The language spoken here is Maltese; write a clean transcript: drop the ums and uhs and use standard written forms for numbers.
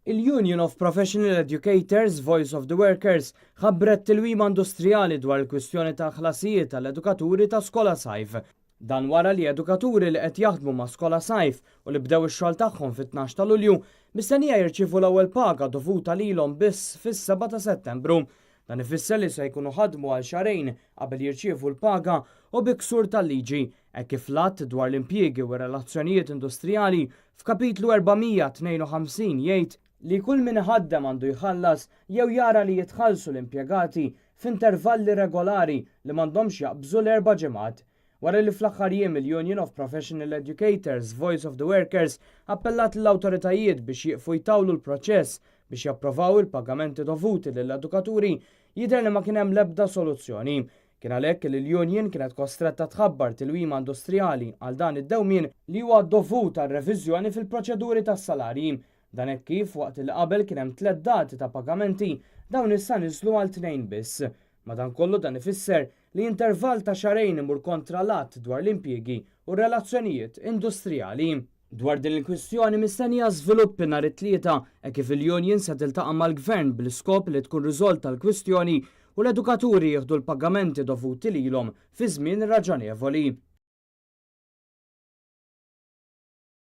Il-Union of Professional Educators, Voice of the Workers, ħabbret tilwima industrijali dwar il-kwistjoni ta' ħlasijiet tal-edukaturi ta' Skola Sajf. Dan wara li edukaturi li qed jaħdmu ma' Skola Sajf u li bdew ix-xogħol tagħhom fit-12 ta' Lulju mistennija jirċievu l-ewwel paga dovuta lilhom biss fis-7 ta' Settembru. Dan ifisser li se jkunu ħadmu għal xarejn qabel jirċievu l-paga u biksur tal-liġi, hekk kif l-att dwar l-impjiegi u relazzjonijiet industrijali f'kapitlu 452 jgħid li kull min iħaddem għandu jħallas jew jara li jitħallsu l-impjegati f'intervalli regolari li m'għandhomx jaqbżu l-4 ġimgħat. Wara li fl-aħħar jiem il-Union of Professional Educators, Voice of the Workers, appellat lill-awtoritajiet biex jieqfu jtawlu l-proċess biex japprovaw il-pagamenti dovuti lill-edukaturi, jidher li ma kien hemm l-ebda soluzzjoni. Kien għalhekk li l-Union kienet kostretta tħabbar tilwima industrijali għal dan id-dewmien li huwa dovut għal reviżjoni fil-proċeduri tas-salarji. Dan hekk kif waqt il qabel kien hemm 3 dati ta' pagamenti dawn issa niżlu għal 2 biss. Madankollu dan ifisser li intervall ta' xarejn imur kontra l-att dwar l-impjiegi u relazzjonijiet industrijali. Dwar din il-kwistjoni mistennija żviluppi nhar it-tlieta hekk kif il-Union se tiltaqa' mal-Gvern bl-iskop li tkun riżolta l-kwistjoni u l-edukaturi jieħdu l-pagamenti dovuti lilhom fi żmien raġonevoli.